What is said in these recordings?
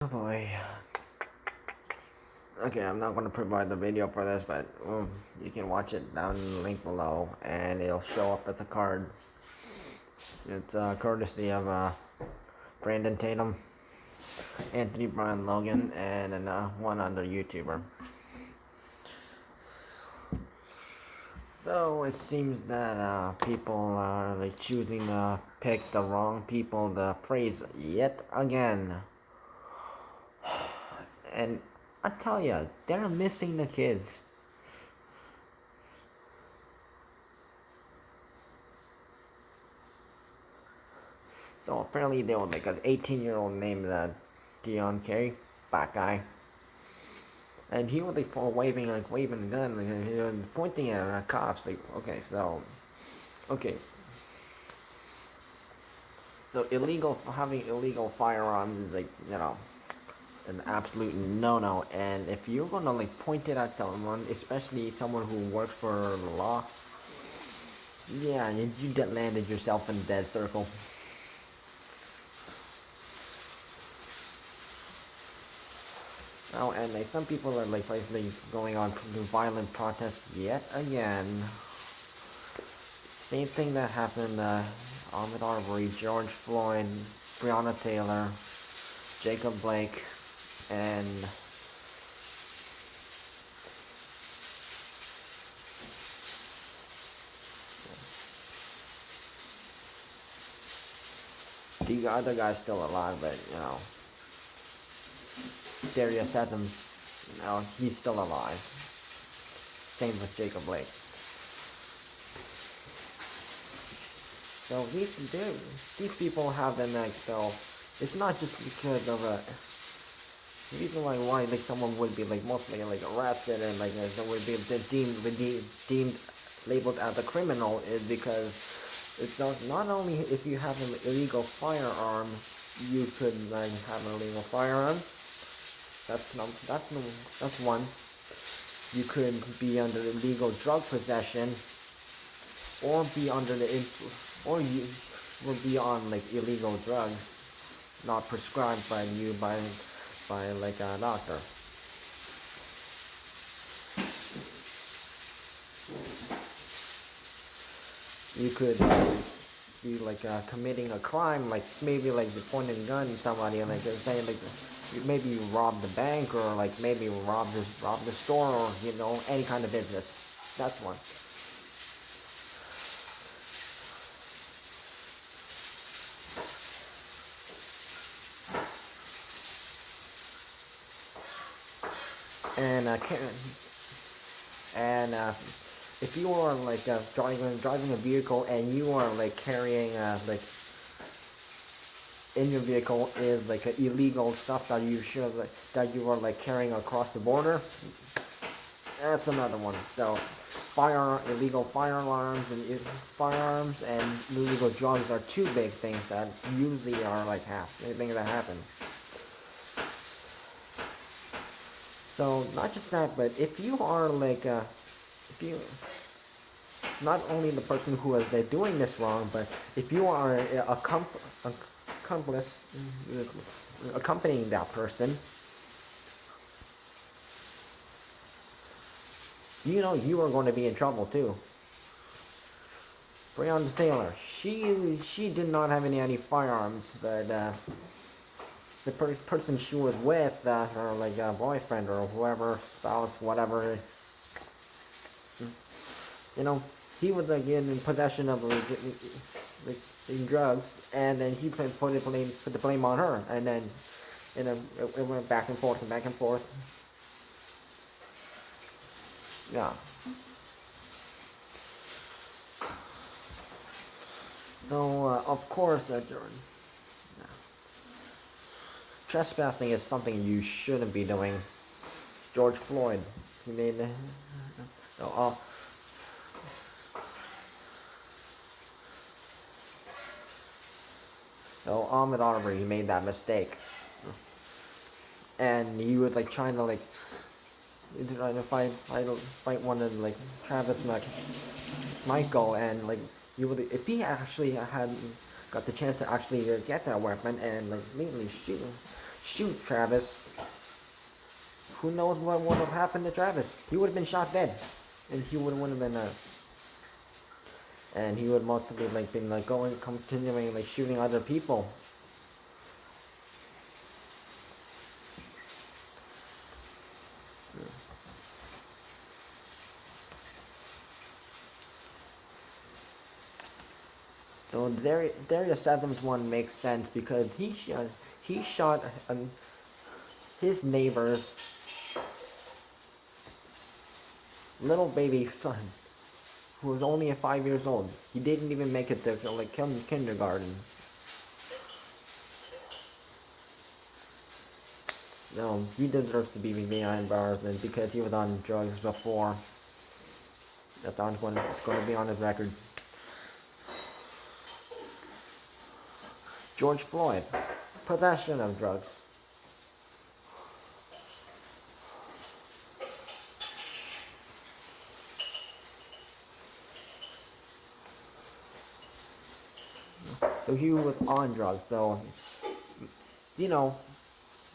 Oh boy. Okay, I'm not going to provide the video for this, but you can watch it down in the link below, and it'll show up as a card. It's courtesy of Brandon Tatum, Anthony Brian Logan, and then one other YouTuber. So it seems that people are like choosing to pick the wrong people to praise yet again. And I tell ya, they're missing the kids. So apparently there was like an 18-year-old named Deon Kay, black guy. And he was like waving a gun, like he was pointing at cops. Like, okay, so having illegal firearms is like, an absolute no-no. And if you're gonna like point it at someone, especially someone who works for the law, yeah, you landed yourself in a dead circle. Oh, and like some people are like going on violent protests yet again. Same thing that happened Ahmaud Arbery, George Floyd, Breonna Taylor, Jacob Blake, and the other guy's still alive, but Derrick Tatum, he's still alive. Same with Jacob Blake. So these people have been like, so it's not just because of the reason why like someone would be like mostly like arrested and like they would be deemed labeled as a criminal is because it's not only if you have an illegal firearm you could like have an illegal firearm. That's one. You could be under illegal drug possession, or be under or you will be on like illegal drugs, not prescribed by you by like a doctor. You could be like committing a crime, like maybe like you point a gun at somebody and like saying like maybe you robbed the bank or like maybe you robbed the store or any kind of business. That's one. And if you are like driving a vehicle and you are like carrying like in your vehicle is like illegal stuff that you are like carrying across the border, that's another one. So illegal firearms and illegal drugs are two big things that usually are like things that happen. So not just that, but if you are like not only the person who is doing this wrong, but if you are a accomplice accompanying that person, you are going to be in trouble too. Breonna Taylor, she did not have any firearms, but the person she was with, her like boyfriend or whoever, spouse, whatever, he was like in possession of like drugs, and then he put the blame on her, and then it went back and forth and back and forth. Yeah. So of course, Jordan. Trespassing is something you shouldn't be doing. George Floyd, he made Ahmaud Arbery, he made that mistake, and he was like trying to like fight one of like Travis Michael, and like if he actually had got the chance to actually get that weapon and like immediately shoot Travis, who knows what would have happened to Travis? He would have been shot dead, and he wouldn't have been and he would mostly like been like continuing like shooting other people. So Darius Adams one makes sense because he shot his neighbor's little baby son, who was only 5 years old. He didn't even make it to like kindergarten. No, he deserves to be behind bars, and because he was on drugs before, that's going to be on his record. George Floyd, possession of drugs. So he was on drugs, so,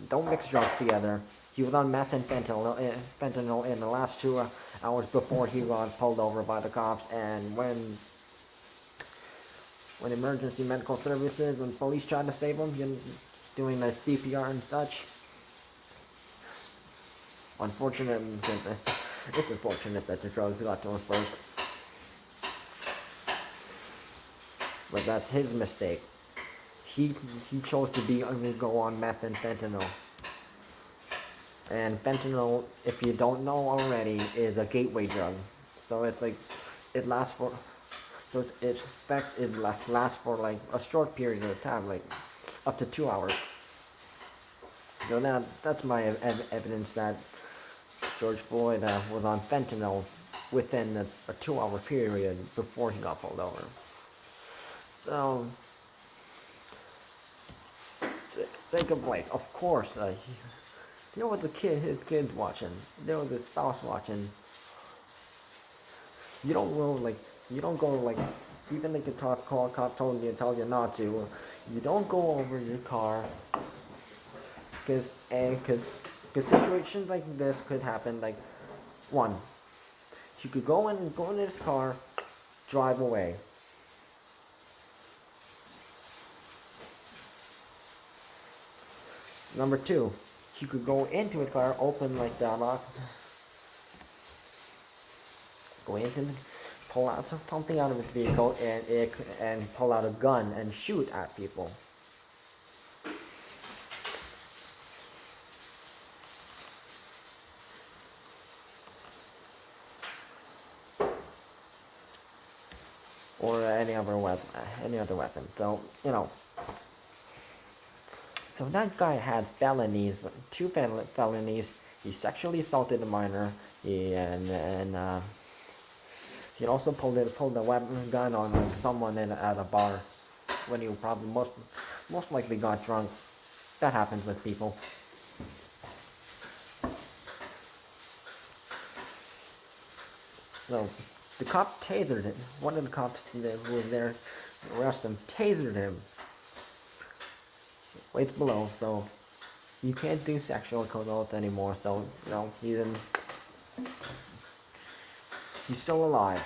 don't mix drugs together. He was on meth and fentanyl in the last 2 hours before he got pulled over by the cops, and when emergency medical services and police tried to save him, doing the CPR and such. It's unfortunate that the drugs got to him first. But that's his mistake. He chose to go on meth and fentanyl. And fentanyl, if you don't know already, is a gateway drug. So it's like, it lasts for, so its effect lasts for like a short period of time, like up to 2 hours. So now that's my evidence that George Floyd was on fentanyl within a 2-hour period before he got pulled over. So, Jacob Blake, of course, there was his kids watching. There was his spouse watching. You don't go even if the cop told you not to, you don't go over your car, because situations like this could happen. Like, one, you could go in his car, drive away. Number 2, you could go into his car, open like the lock, go into pull out something out of his vehicle, and pull out a gun and shoot at people. Or any other weapon. So, so that guy had felonies, 2 felonies. He sexually assaulted a minor. He also pulled a gun on like someone at a bar when he probably most likely got drunk. That happens with people. So the cop tasered him. One of the cops who was there to arrest him tasered him. Weights below, so you can't do sexual assault anymore. So he's still alive.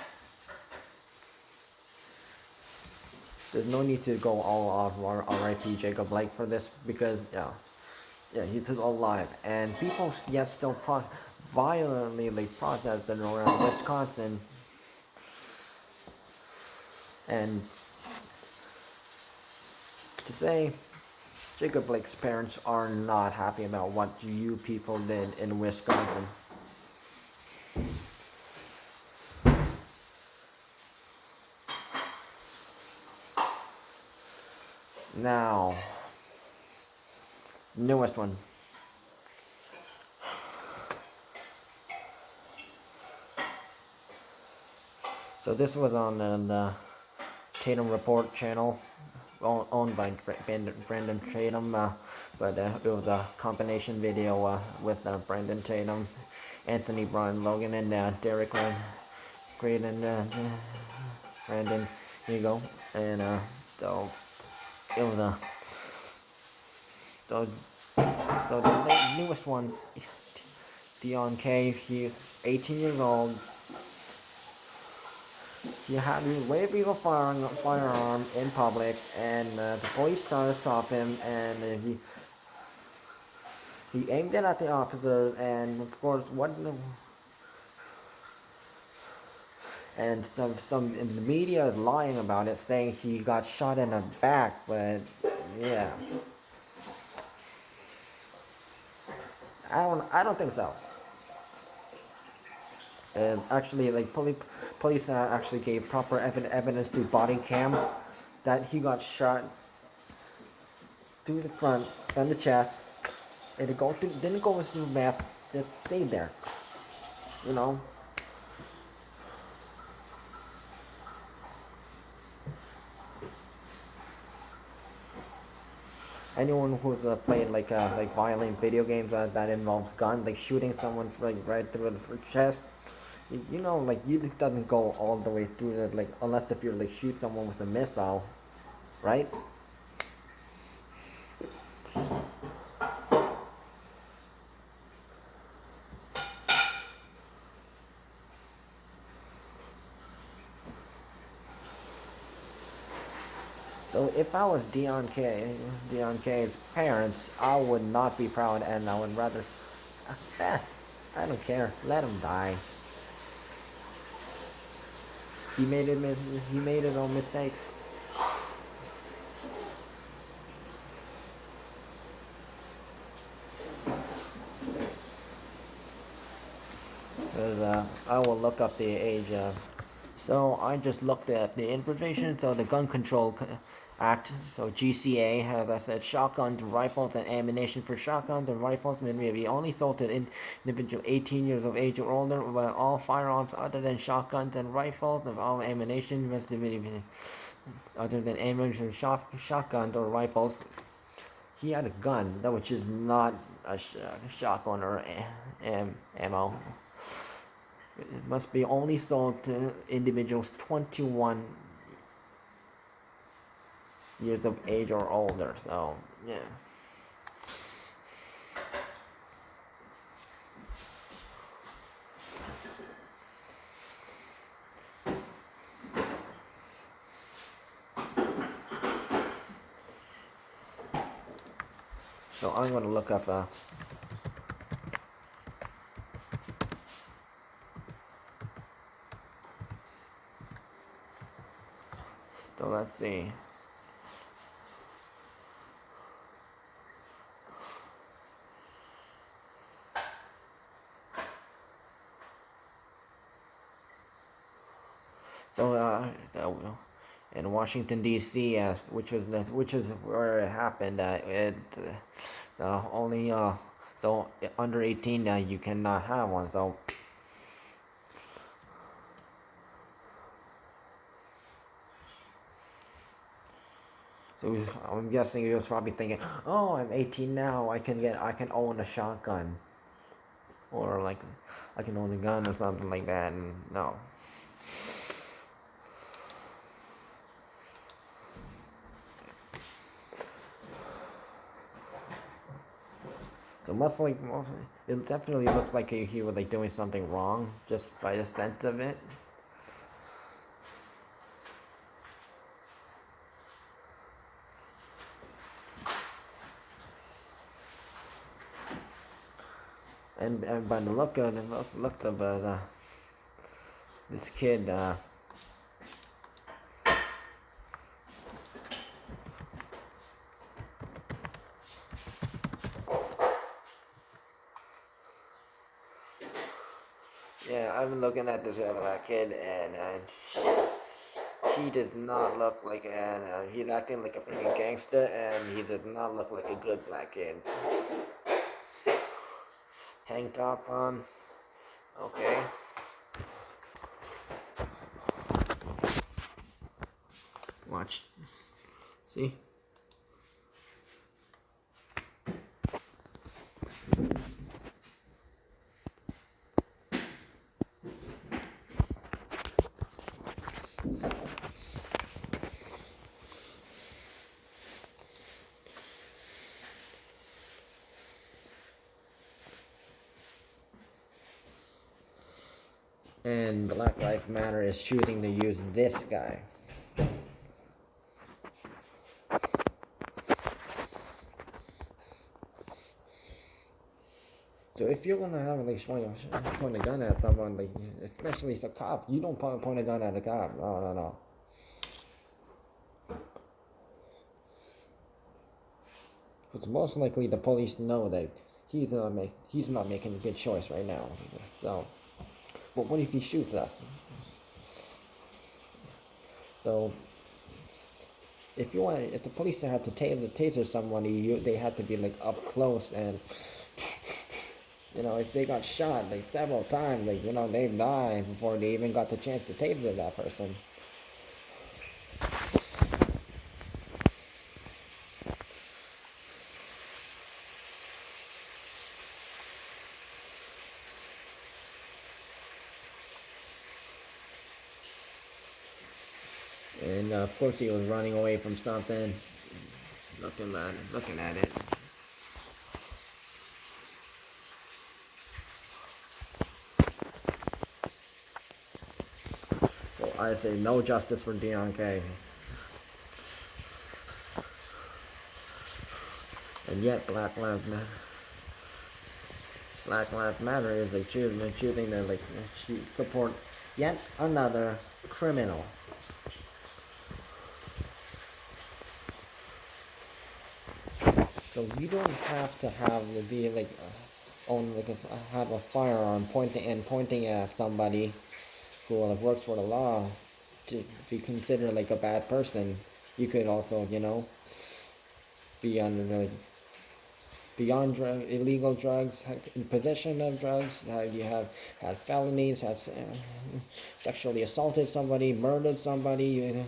There's no need to go all off R.I.P. Jacob Blake for this, because he's still alive, and people still violently protested around Wisconsin, and to say Jacob Blake's parents are not happy about what you people did in Wisconsin. Now, newest one. So this was on the Tatum Report channel, owned by Brandon Tatum, but it was a combination video with Brandon Tatum, Anthony, Brian, Logan, and Derrick, Grandenigo, and so it was so So the newest one, Deon Kay, he's 18 years old. He had been waving a firearm in public, and the police tried to stop him, and he aimed it at the officer, and of course, and some in the media is lying about it, saying he got shot in the back, but yeah, I don't think so. And actually, like police actually gave proper evidence to body cam that he got shot through the front and the chest. Didn't go through the mouth, just stayed there. You know. Anyone who's played like violent video games that involves guns, like shooting someone like right through the chest, you know, like it doesn't go all the way through the like unless if you like shoot someone with a missile, right? So if I was Deon Kay's parents, I would not be proud, and I would rather, eh, I don't care, let him die. He made it. He made his own mistakes. Cause I will look up the age. So I just looked at the information. So the Gun Control Act, so GCA, has I said shotguns, rifles, and ammunition for shotguns and rifles may be only sold to individuals 18 years of age or older, while all firearms other than shotguns and rifles and all ammunition must be other than ammunition, shotguns or rifles. He had a gun, which is not a shotgun or ammo. It must be only sold to individuals 21 years of age or older. So, yeah. So I'm going to look up so let's see. So in Washington D.C., which was where it happened, only so under 18 you cannot have one. So I'm guessing he was probably thinking, "Oh, I'm 18 now. I can own a shotgun, or like I can own a gun or something like that." And no. So it definitely looks like he was like doing something wrong just by the sense of it. And by the look of this kid, yeah, I've been looking at this kid, and he does not look like he's acting like a freaking gangster, and he does not look like a good black kid. Tank top on, okay. Watch, see. And Black Lives Matter is choosing to use this guy. So if you're gonna have like point a gun at someone, like especially as a cop, you don't point a gun at a cop. No. Because most likely the police know that he's not making a good choice right now. So, but what if he shoots us? So, if the police had to taser somebody, they had to be like up close and. If they got shot like several times, they died before they even got the chance to taser that person. And of course he was running away from something, looking at it. So I say no justice for Deon Kay. And yet Black Lives Matter is choosing to support yet another criminal. So you don't have to have have a firearm pointing at somebody who works for the law to be considered like a bad person. You could also be under beyond illegal drugs, in possession of drugs. You have had felonies, have sexually assaulted somebody, murdered somebody.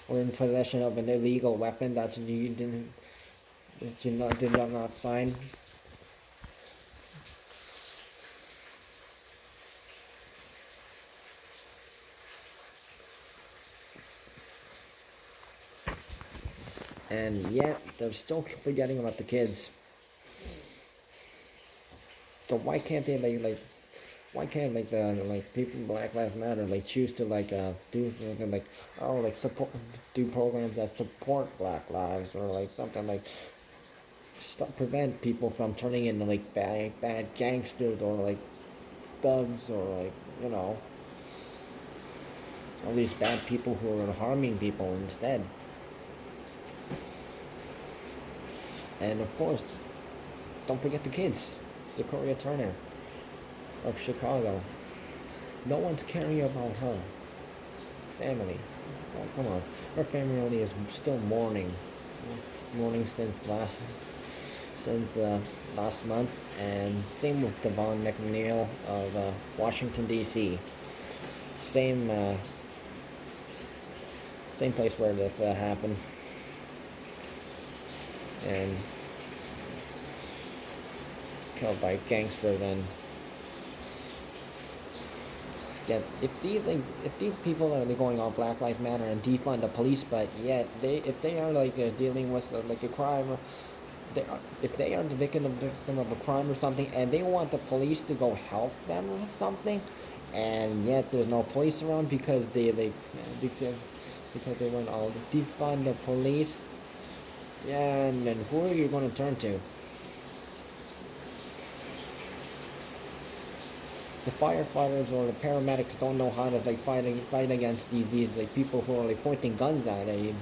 Or in possession of an illegal weapon that you did not sign. And yet they're still forgetting about the kids. So why can't they the people in Black Lives Matter choose to do something support, do programs that support Black lives, or something prevent people from turning into bad gangsters, or thugs, or all these bad people who are harming people instead. And of course, don't forget the kids. Secoreia Turner of Chicago. No one's caring about her family. Oh, come on. Her family is still mourning since last month. And same with Davon McNeal of Washington D.C. Same place where this happened. And killed by gangster then. Yeah, if these people are going on Black Lives Matter and defund the police, but yet if they are dealing with a crime, if they are the victim of a crime or something, and they want the police to go help them with something, and yet there's no police around because they want to defund the police. Yeah, and then who are you going to turn to? The firefighters or the paramedics don't know how to fight against these people who are pointing guns at you,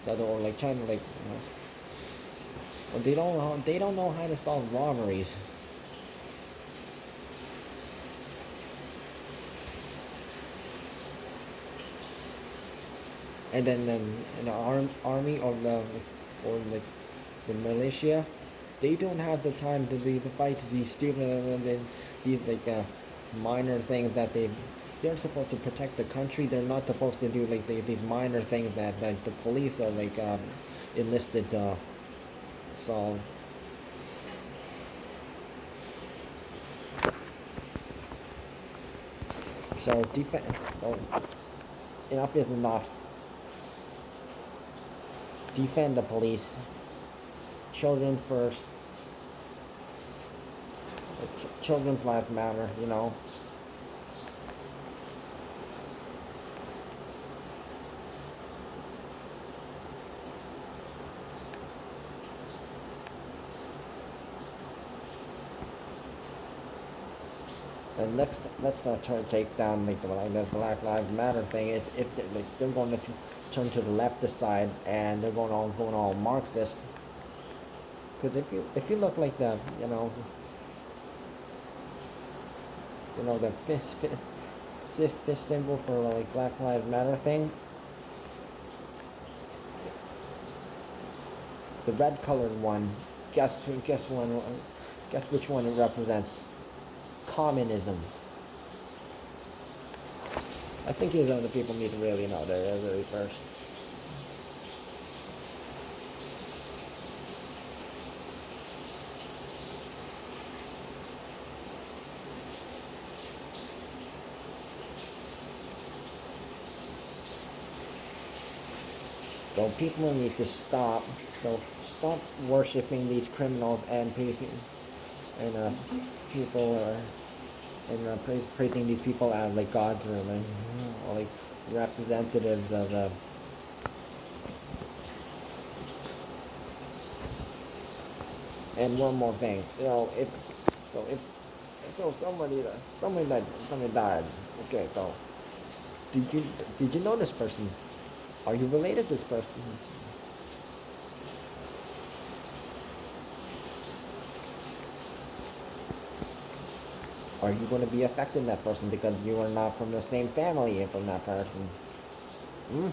or trying to or they don't know how to solve robberies. And then the army or the militia, they don't have the time to fight these stupid these minor things that they're supposed to protect the country. They're not supposed to do these minor things that the police are enlisted to solve. So enough is enough. Defend the police. Children first. children's lives matter, you know. And let's not try to take down like the Black Lives Matter thing. If they're going to turn to the leftist side and they're going all Marxist, because if you look like the the fist symbol for like Black Lives Matter thing, the red colored one, guess which one it represents? Communism. I think these other people need to really know that really first. So people need to stop. So stop worshiping these criminals and people and praising these people as like gods or like representatives of. And one more thing, if somebody died, okay, so did you know this person? Are you related to this person? Are you going to be affecting that person because you are not from the same family from that person? Hmm?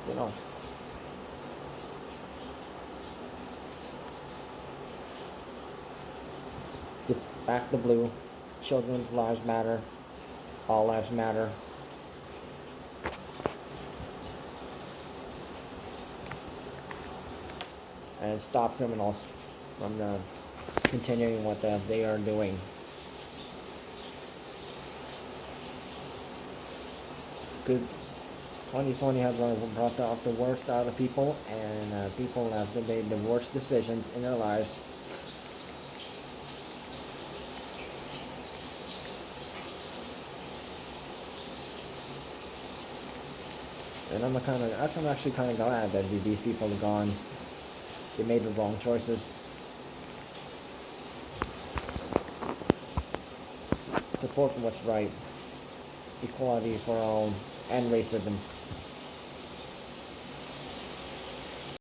You know. Back to blue. Children's lives matter. All lives matter. And stop criminals from continuing what they are doing. Good. 2020 has brought out the worst out of people, and people have made the worst decisions in their lives. And I'm actually kind of glad that these people are gone. They made the wrong choices. Support what's right. Equality for all, and racism.